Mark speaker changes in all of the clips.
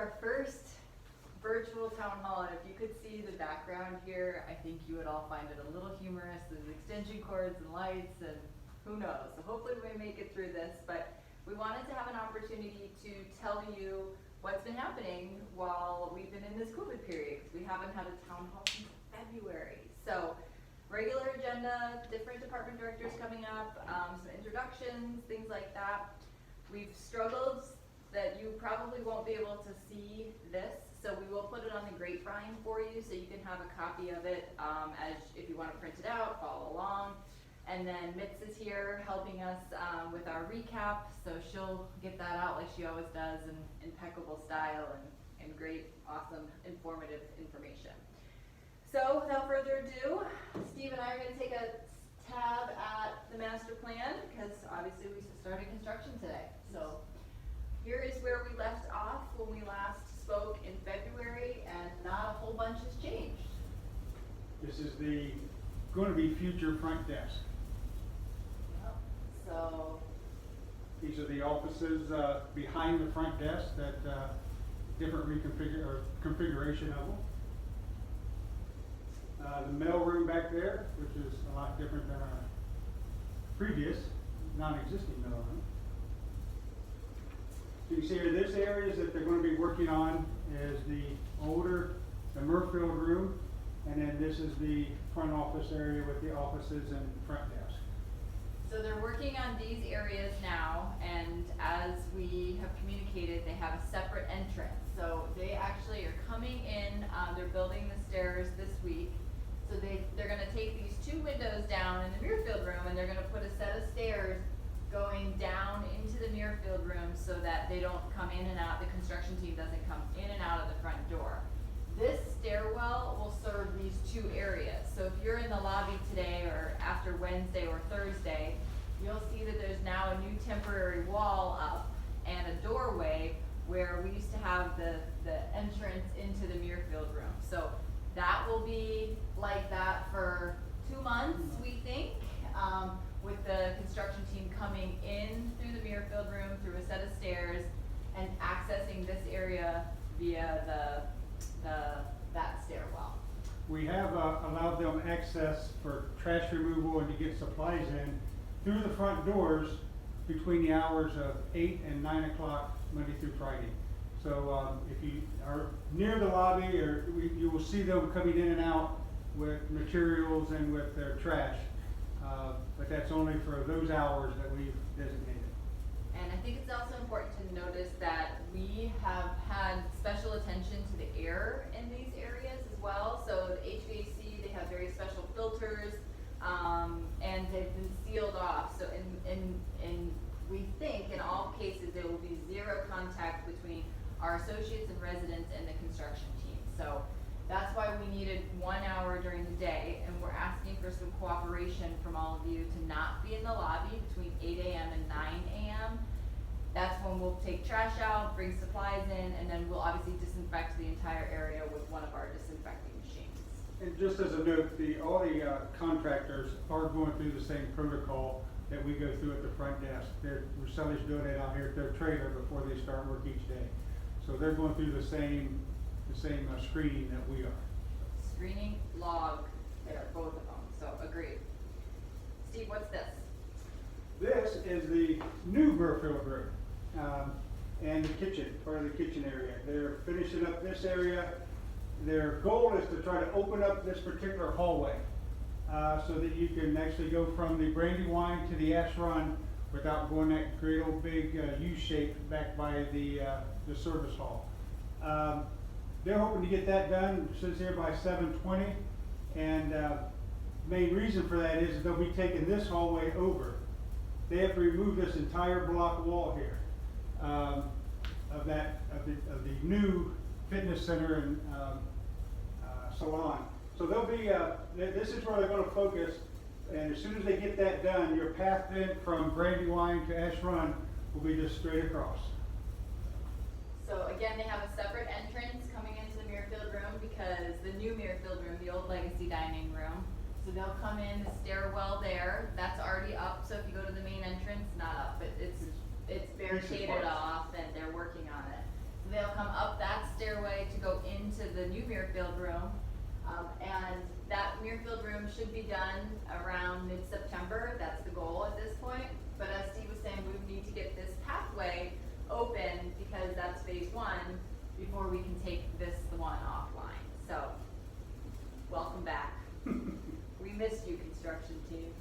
Speaker 1: our first virtual town hall, and if you could see the background here, I think you would all find it a little humorous. There's extension cords and lights and who knows. So hopefully we make it through this, but we wanted to have an opportunity to tell you what's been happening while we've been in this COVID period, because we haven't had a town hall since February. So regular agenda, different department directors coming up, some introductions, things like that. We've struggled that you probably won't be able to see this, so we will put it on the grapevine for you so you can have a copy of it as if you want to print it out, follow along. And then Mitz is here helping us with our recap, so she'll get that out like she always does in impeccable style and great, awesome, informative information. So without further ado, Steve and I are going to take a tab at the master plan because obviously we started construction today. So here is where we left off when we last spoke in February, and not a whole bunch has changed.
Speaker 2: This is going to be future front desk.
Speaker 1: Yep. So
Speaker 2: These are the offices behind the front desk that different configuration of them. The mail room back there, which is a lot different than our previous non-existing mail room. So you see here, this areas that they're going to be working on is the Murfield room, and then this is the front office area with the offices and front desk.
Speaker 1: So they're working on these areas now, and as we have communicated, they have a separate entrance. So they actually are coming in, they're building the stairs this week. So they're gonna take these two windows down in the Muirfield room, and they're gonna put a set of stairs going down into the Muirfield room so that they don't come in and out, the construction team doesn't come in and out of the front door. This stairwell will serve these two areas. So if you're in the lobby today or after Wednesday or Thursday, you'll see that there's now a new temporary wall up and a doorway where we used to have the entrance into the Muirfield room. So that will be like that for 2 months, we think, with the construction team coming in through the Muirfield room, through a set of stairs, and accessing this area via that stairwell.
Speaker 2: We have allowed them access for trash removal and to get supplies in through the front doors between the hours of 8 and 9 o'clock Monday through Friday. So if you are near the lobby, or you will see them coming in and out with materials and with their trash. But that's only for those hours that we've designated.
Speaker 1: And I think it's also important to notice that we have had special attention to the air in these areas as well. So the HVAC, they have very special filters, and they've been sealed off. So we think in all cases there will be zero contact between our associates and residents and the construction team. So that's why we needed 1 hour during the day, and we're asking for some cooperation from all of you to not be in the lobby between 8 a.m. and 9 a.m. That's when we'll take trash out, bring supplies in, and then we'll obviously disinfect the entire area with one of our disinfecting machines.
Speaker 2: And just as a note, all the contractors are going through the same protocol that we go through at the front desk. Roselli's doing it out here at their trailer before they start work each day. So they're going through the same screening that we are.
Speaker 1: Screening, log, there, both of them, so agreed. Steve, what's this?
Speaker 2: This is the new Murfield room and the kitchen, part of the kitchen area. They're finishing up this area. Their goal is to try to open up this particular hallway so that you can actually go from the Brandywine to the Ash Run without going that great old big U shape back by the service hall. They're hoping to get that done, it says here, by 7:20, and main reason for that is they'll be taking this hallway over. They have to remove this entire block wall here of the new fitness center and salon. So they'll be this is where they're going to focus, and as soon as they get that done, your path then from Brandywine to Ash Run will be just straight across.
Speaker 1: So again, they have a separate entrance coming into the Muirfield room because the new Muirfield room, the old legacy dining room. So they'll come in the stairwell there. That's already up. So if you go to the main entrance, not up, but it's barricaded off, and they're working on it. So they'll come up that stairway to go into the new Muirfield room. And that Muirfield room should be done around mid-September. That's the goal at this point. But as Steve was saying, we need to get this pathway open because that's phase one before we can take this one offline. So, welcome back. We missed you, construction team.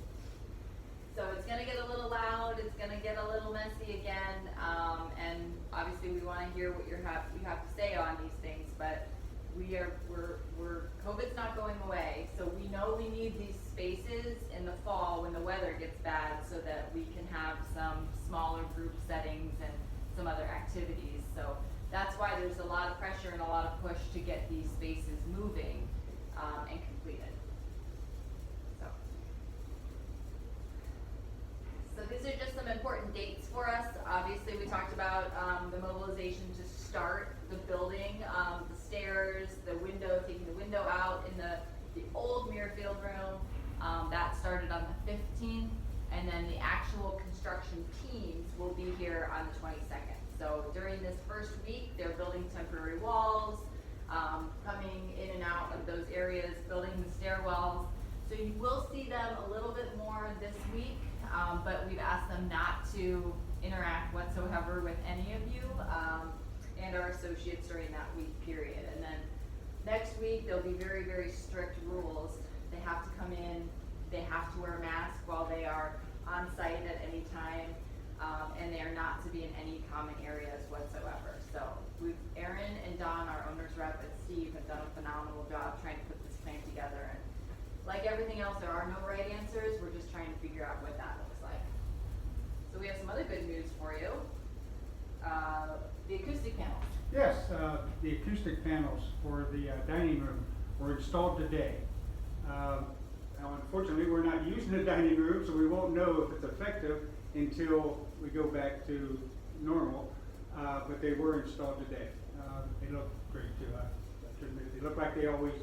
Speaker 1: So it's gonna get a little loud, it's gonna get a little messy again, and obviously we wanna hear what you have to say on these things, but COVID's not going away, so we know we need these spaces in the fall when the weather gets bad so that we can have some smaller group settings and some other activities. So that's why there's a lot of pressure and a lot of push to get these spaces moving, and completed. So these are just some important dates for us. Obviously, we talked about the mobilization to start the building, the stairs, the window, taking the window out in the old Muirfield room. That started on the 15th, and then the actual construction teams will be here on the 22nd. So during this first week, they're building temporary walls, coming in and out of those areas, building the stairwells. So you will see them a little bit more this week. But we've asked them not to interact whatsoever with any of you and our associates during that week period. And then next week, there'll be very, very strict rules. They have to come in, they have to wear a mask while they are on site at any time, and they are not to be in any common areas whatsoever. So Aaron and Don, our owner's rep, and Steve have done a phenomenal job trying to put this plan together. And like everything else, there are no right answers. We're just trying to figure out what that looks like. So we have some other good news for you. The acoustic panels.
Speaker 2: Yes, the acoustic panels for the dining room were installed today. Now, unfortunately, we're not using the dining room, so we won't know if it's effective until we go back to normal. But they were installed today. They look great too. I should admit, they look like they always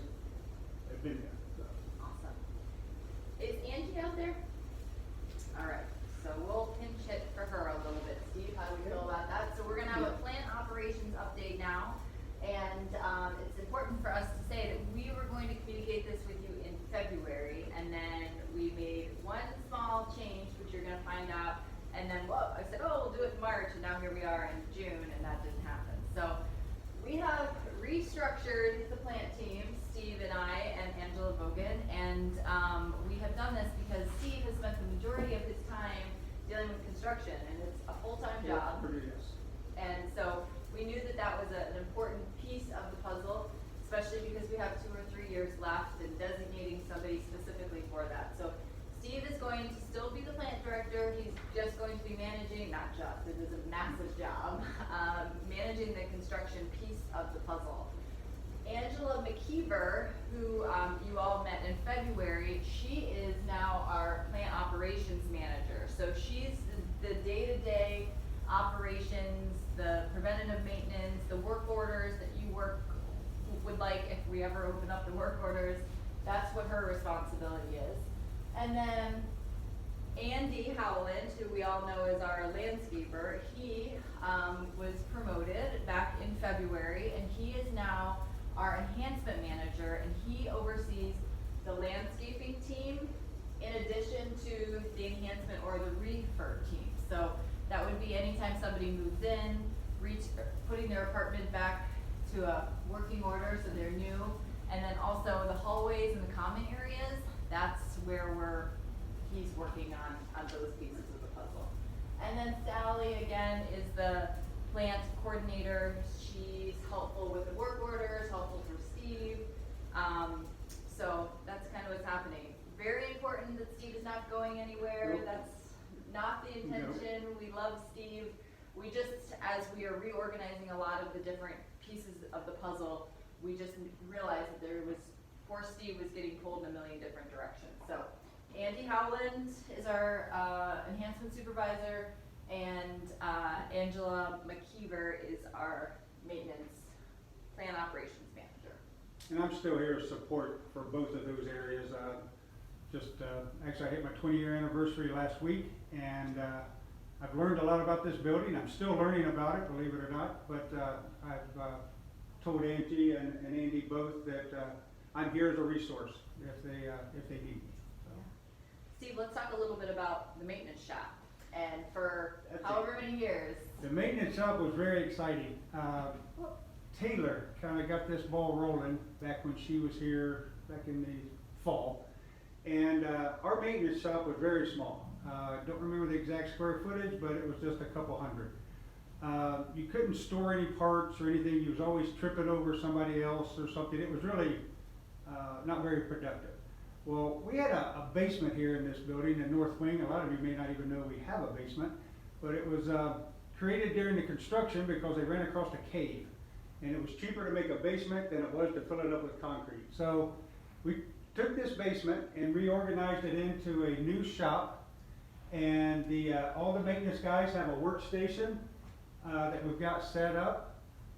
Speaker 2: have been there.
Speaker 1: Awesome. Is Angie out there? All right, so we'll pinch hit for her a little bit. Steve, how do we feel about that? So we're gonna have a plant operations update now, and it's important for us to say that we were going to communicate this with you in February, and then we made one small change, which you're gonna find out, and then whoa, I said, oh, we'll do it in March, and now here we are in June, and that didn't happen. So we have restructured the plant team, Steve and I and Angela Bogan, and we have done this because Steve has spent the majority of his time dealing with construction, and it's a full-time job.
Speaker 2: Yes.
Speaker 1: And so we knew that that was an important piece of the puzzle, especially because we have 2 or 3 years left and designating somebody specifically for that. So Steve is going to still be the plant director. He's just going to be managing, not just, it is a massive job, managing the construction piece of the puzzle. Angela McKeever, who you all met in February, she is now our plant operations manager. So she's the day-to-day operations, the preventative maintenance, the work orders that you would like if we ever open up the work orders. That's what her responsibility is. And then Andy Howland, who we all know is our landscaper, he was promoted back in February, and he is now our enhancement manager, and he oversees the landscaping team in addition to the enhancement or the refurb team. So that would be anytime somebody moves in, putting their apartment back to a working order so they're new, and then also the hallways and the common areas, that's where he's working on those pieces of the puzzle. And then Sally, again, is the plant coordinator. She's helpful with the work orders, helpful for Steve. So that's kind of what's happening. Very important that Steve is not going anywhere.
Speaker 2: Nope.
Speaker 1: That's not the intention. Nope. We love Steve. We just, as we are reorganizing a lot of the different pieces of the puzzle, we just realized that poor Steve was getting pulled in a million different directions. So Andy Howland is our enhancement supervisor, and Angela McKeever is our maintenance plant operations manager.
Speaker 2: And I'm still here to support for both of those areas. Actually I hit my 20-year anniversary last week, and I've learned a lot about this building. I'm still learning about it, believe it or not, but I've told Angie and Andy both that I'm here as a resource if they need me. So.
Speaker 1: Steve, let's talk a little bit about the maintenance shop. And for
Speaker 2: That's
Speaker 1: however many years.
Speaker 2: The maintenance shop was very exciting. Taylor kind of got this ball rolling back when she was here back in the fall. And our maintenance shop was very small. Don't remember the exact square footage, but it was just a couple hundred. You couldn't store any parts or anything. You was always tripping over somebody else or something. It was really not very productive. Well, we had a basement here in this building, the north wing. A lot of you may not even know we have a basement, but it was created during the construction because they ran across a cave. And it was cheaper to make a basement than it was to fill it up with concrete. So we took this basement and reorganized it into a new shop. And all the maintenance guys have a workstation that we've got set up.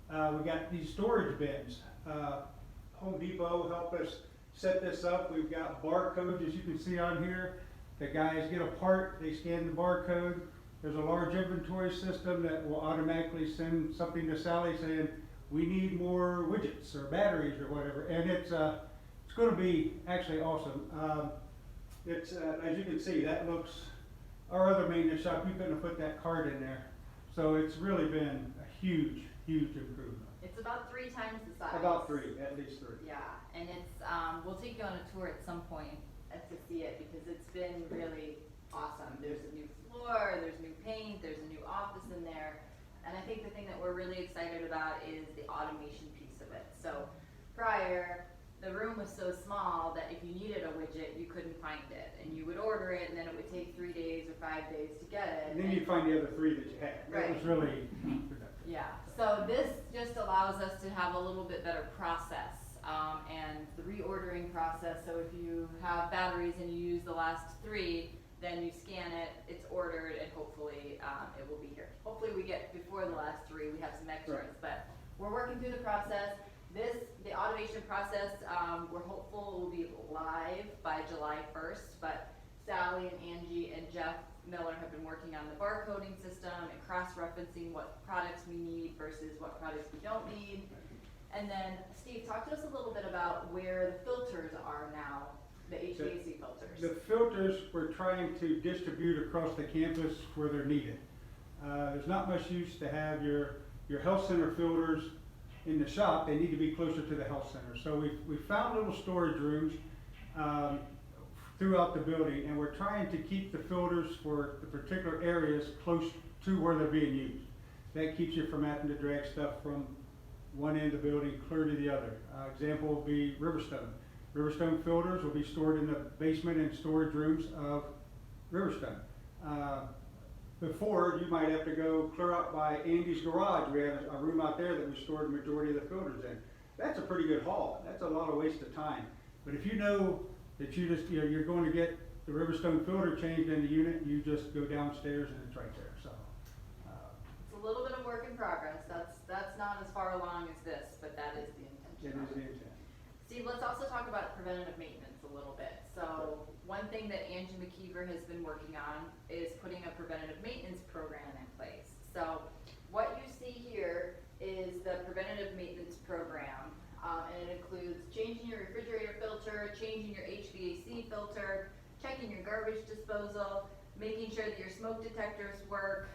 Speaker 2: We got these storage bins. Home Depot helped us set this up. We've got barcodes, as you can see on here. The guys get a part, they scan the barcode. There's a large inventory system that will automatically send something to Sally saying, we need more widgets or batteries or whatever. And it's going to be actually awesome. It's as you can see, that looks, our other maintenance shop, you couldn't have put that card in there. So it's really been a huge, huge improvement.
Speaker 1: It's about 3 times the size.
Speaker 2: About 3, at least 3.
Speaker 1: Yeah, and it's, we'll take you on a tour at some point to see it because it's been really awesome. There's a new floor, there's new paint, there's a new office in there. And I think the thing that we're really excited about is the automation piece of it. So prior, the room was so small that if you needed a widget, you couldn't find it. And you would order it and then it would take 3 days or 5 days to get it.
Speaker 2: And then you'd find the other 3 that you had.
Speaker 1: Right.
Speaker 2: It was really productive.
Speaker 1: Yeah, so this just allows us to have a little bit better process and the reordering process. So if you have batteries and you use the last 3, then you scan it, it's ordered, and hopefully it will be here. Hopefully we get before the last 3, we have some extras,
Speaker 2: Right.
Speaker 1: but we're working through the process. The automation process, we're hopeful will be live by July 1st, but Sally and Angie and Jeff Miller have been working on the barcoding system and cross-referencing what products we need versus what products we don't need. And then, Steve, talk to us a little bit about where the filters are now, the HVAC filters.
Speaker 2: The filters we're trying to distribute across the campus where they're needed. There's not much use to have your health center filters in the shop. They need to be closer to the health center. So we found little storage rooms throughout the building, and we're trying to keep the filters for the particular areas close to where they're being used. That keeps you from having to drag stuff from one end of the building clear to the other. Example would be Riverstone. Riverstone filters will be stored in the basement and storage rooms of Riverstone. Before, you might have to go clear out by Andy's garage. We have a room out there that we stored the majority of the filters in. That's a pretty good haul. That's a lot of waste of time. But if you know that you're going to get the Riverstone filter changed in the unit, you just go downstairs and it's right there. So
Speaker 1: It's a little bit of work in progress. That's not as far along as this, but that is the intention.
Speaker 2: it is the intent.
Speaker 1: Steve, let's also talk about preventative maintenance a little bit. So one thing that Angie McKeever has been working on is putting a preventative maintenance program in place. So what you see here is the preventative maintenance program. And it includes changing your refrigerator filter, changing your HVAC filter, checking your garbage disposal, making sure that your smoke detectors work,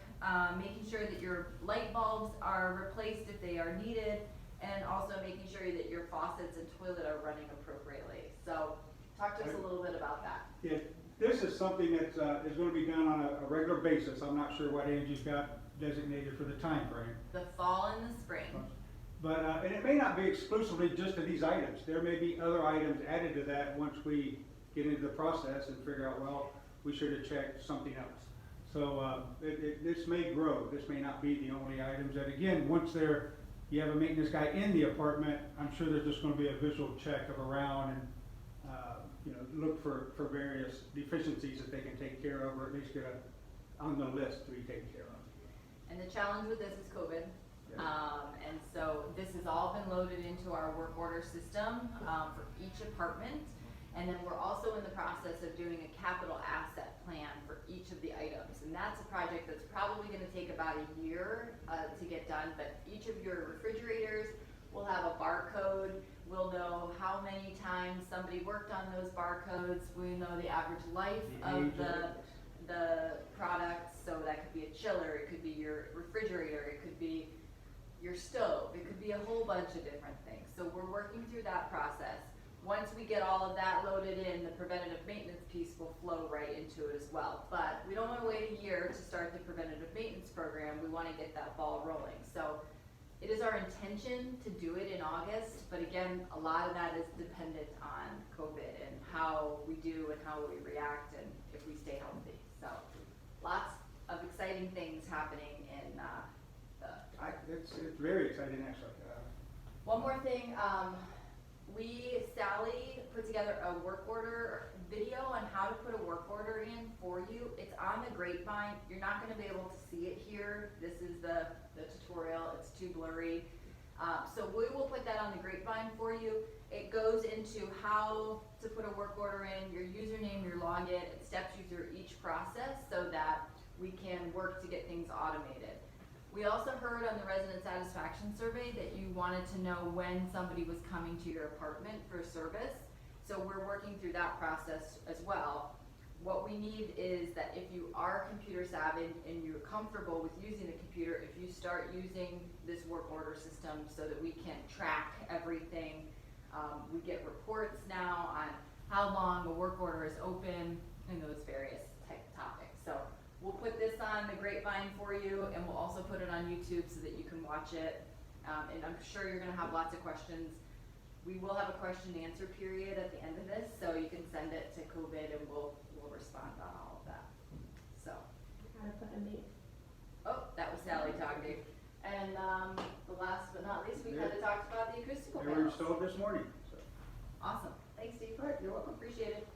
Speaker 1: making sure that your light bulbs are replaced if they are needed, and also making sure that your faucets and toilet are running appropriately. So talk to us a little bit about that.
Speaker 2: Yeah, this is something that is going to be done on a regular basis. I'm not sure what Angie's got designated for the time frame.
Speaker 1: The fall and the spring.
Speaker 2: But and it may not be exclusively just to these items. There may be other items added to that once we get into the process and figure out, well, we should have checked something else. So this may grow. This may not be the only items. And again, once you have a maintenance guy in the apartment, I'm sure there's just going to be a visual check of around and look for various deficiencies that they can take care of, or at least get on the list to be taken care of.
Speaker 1: And the challenge with this is COVID.
Speaker 2: Yeah.
Speaker 1: And so this has all been loaded into our work order system for each apartment. And then we're also in the process of doing a capital asset plan for each of the items. And that's a project that's probably gonna take about a year to get done, but each of your refrigerators will have a barcode. We'll know how many times somebody worked on those barcodes. We know the average life of the products. So that could be a chiller, it could be your refrigerator, it could be your stove, it could be a whole bunch of different things. So we're working through that process. Once we get all of that loaded in, the preventative maintenance piece will flow right into it as well. But we don't want to wait a year to start the preventative maintenance program. We want to get that ball rolling. So it is our intention to do it in August, but again, a lot of that is dependent on COVID and how we do and how we react and if we stay healthy. So lots of exciting things happening in
Speaker 2: It's very exciting, actually.
Speaker 1: One more thing, Sally put together a work order video on how to put a work order in for you. It's on the Grapevine. You're not gonna be able to see it here. This is the tutorial, it's too blurry. So we will put that on the Grapevine for you. It goes into how to put a work order in, your username, your login. It steps you through each process so that we can work to get things automated. We also heard on the resident satisfaction survey that you wanted to know when somebody was coming to your apartment for service. So we're working through that process as well. What we need is that if you are computer savvy and you're comfortable with using the computer, if you start using this work order system so that we can track everything. We get reports now on how long a work order is open and those various type of topics. So we'll put this on the Grapevine for you, and we'll also put it on YouTube so that you can watch it. And I'm sure you're gonna have lots of questions. We will have a question and answer period at the end of this, so you can send it to COVID and we'll respond on all of that. So.
Speaker 3: How to put a mate.
Speaker 1: Oh, that was Sally talking. And the last but not least, we kind of talked about the acoustical
Speaker 2: They were
Speaker 1: panels.
Speaker 2: installed this morning, so.
Speaker 1: Awesome. Thanks, Steve.
Speaker 2: All right, you're welcome.
Speaker 1: Appreciate it.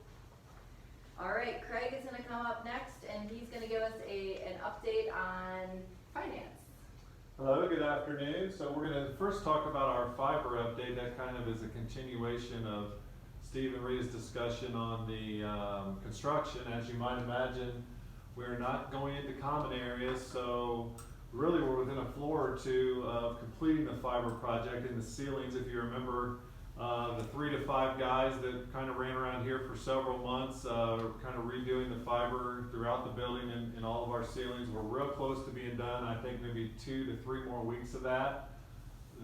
Speaker 1: All right, Craig is gonna come up next and he's gonna give us an update on finance.
Speaker 4: Hello, good afternoon. So we're going to first talk about our fiber update. That kind of is a continuation of Steve and Rita's discussion on the construction. As you might imagine, we're not going into common areas, so really we're within a floor or two of completing the fiber project. In the ceilings, if you remember, the 3 to 5 guys that kind of ran around here for several months, kind of redoing the fiber throughout the building and all of our ceilings. We're real close to being done. I think maybe 2 to 3 more weeks of that.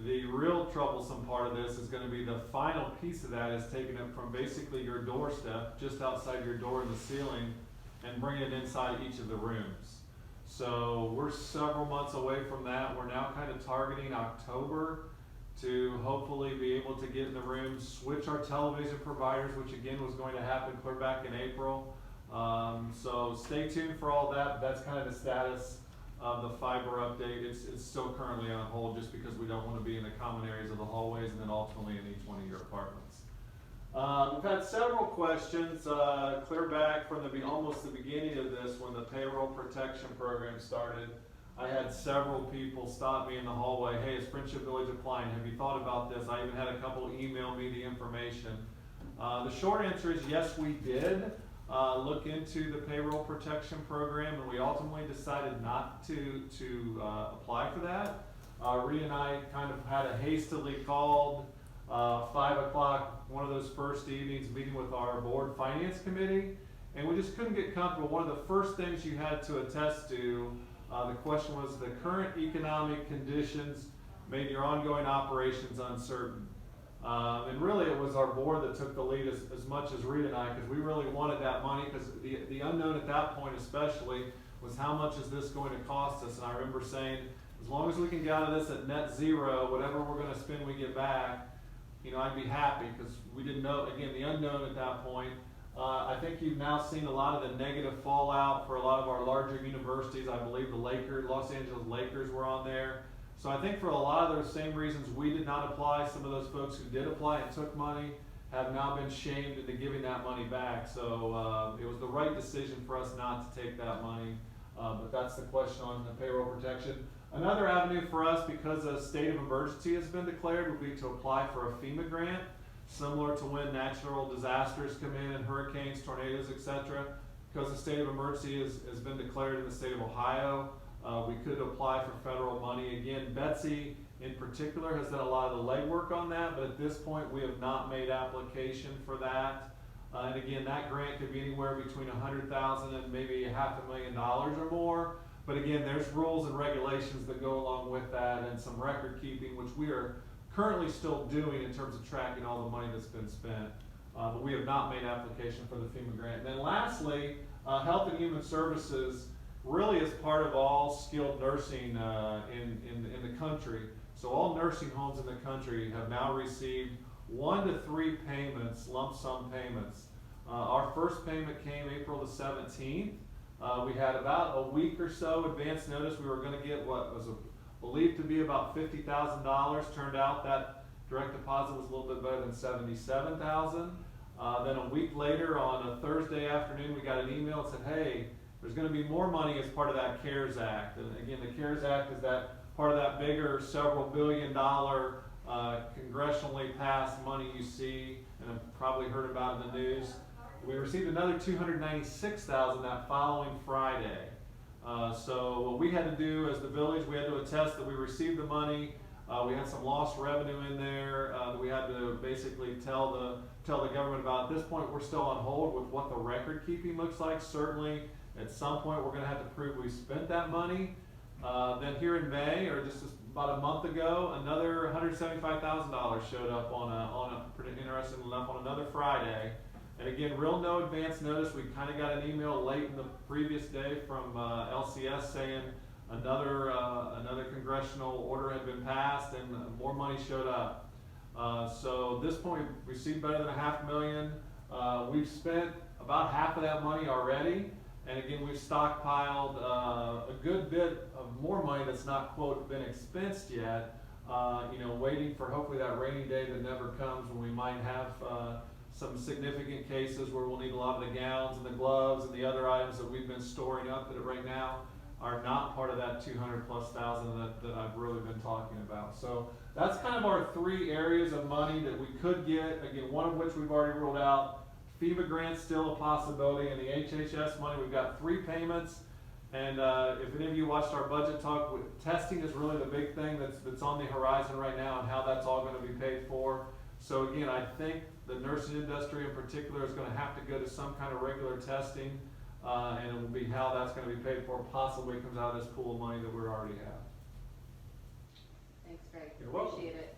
Speaker 4: The real troublesome part of this is going to be the final piece of that is taking it from basically your doorstep, just outside your door in the ceiling, and bringing it inside each of the rooms. So we're several months away from that. We're now kind of targeting October to hopefully be able to get in the room, switch our television providers, which again was going to happen clear back in April. So stay tuned for all that. That's kind of the status of the fiber update. It's still currently on hold just because we don't want to be in the common areas of the hallways and then ultimately in each one of your apartments. We've had several questions clear back from almost the beginning of this when the payroll protection program started. I had several people stop me in the hallway. Hey, is Friendship Village applying? Have you thought about this? I even had a couple email me the information. The short answer is yes, we did look into the payroll protection program, and we ultimately decided not to apply for that. Rita and I kind of had a hastily called 5 o'clock, one of those first evenings, meeting with our board finance committee, and we just couldn't get comfortable. One of the first things you had to attest to, the question was the current economic conditions made your ongoing operations uncertain. And really it was our board that took the lead as much as Rita and I, because we really wanted that money, because the unknown at that point especially was how much is this going to cost us. And I remember saying, as long as we can get out of this at net zero, whatever we're going to spend we get back, you know, I'd be happy, because we didn't know, again, the unknown at that point. I think you've now seen a lot of the negative fallout for a lot of our larger universities. I believe the Los Angeles Lakers were on there. So I think for a lot of those same reasons we did not apply, some of those folks who did apply and took money have now been shamed into giving that money back. So it was the right decision for us not to take that money. But that's the question on the payroll protection. Another avenue for us, because a state of emergency has been declared, would be to apply for a FEMA grant, similar to when natural disasters come in and hurricanes, tornadoes, etc. because the state of emergency has been declared in the state of Ohio, we could apply for federal money. Again, Betsy in particular has done a lot of the legwork on that, but at this point we have not made application for that. And again, that grant could be anywhere between $100,000 and maybe $500,000 or more. But again, there's rules and regulations that go along with that, and some record keeping, which we are currently still doing in terms of tracking all the money that's been spent. But we have not made application for the FEMA grant. And then lastly, Health and Human Services really is part of all skilled nursing in the country. So all nursing homes in the country have now received 1 to 3 payments, lump sum payments. Our first payment came April the 17th. We had about a week or so advance notice. We were going to get what was believed to be about $50,000. Turned out that direct deposit was a little bit better than $77,000. Then a week later, on a Thursday afternoon, we got an email that said, hey, there's going to be more money as part of that CARES Act. And again, the CARES Act is that part of that bigger several billion-dollar congressionally passed money you see and have probably heard about in the news. We received another $296,000 that following Friday. So what we had to do as the village, we had to attest that we received the money. We had some lost revenue in there that we had to basically tell the government about. At this point, we're still on hold with what the record keeping looks like. Certainly, at some point, we're going to have to prove we spent that money. Then here in May, or just about a month ago, another $175,000 showed up on a pretty interesting enough on another Friday. And again, real no advance notice. We kind of got an email late in the previous day from LCS saying another congressional order had been passed and more money showed up. So at this point, we've received better than $500,000. We've spent about half of that money already. And again, we've stockpiled a good bit of more money that's not, quote, been expensed yet, waiting for hopefully that rainy day that never comes when we might have some significant cases where we'll need a lot of the gowns and the gloves and the other items that we've been storing up that right now are not part of that 200+ thousand that I've really been talking about. So that's kind of our 3 areas of money that we could get, again, one of which we've already ruled out. FEMA grant's still a possibility, and the HHS money, we've got 3 payments. And if any of you watched our budget talk, testing is really the big thing that's on the horizon right now, and how that's all going to be paid for. So again, I think the nursing industry in particular is going to have to go to some kind of regular testing, and it will be how that's going to be paid for possibly comes out of this pool of money that we already have.
Speaker 1: Thanks, Greg.
Speaker 4: You're welcome.
Speaker 1: Appreciate it.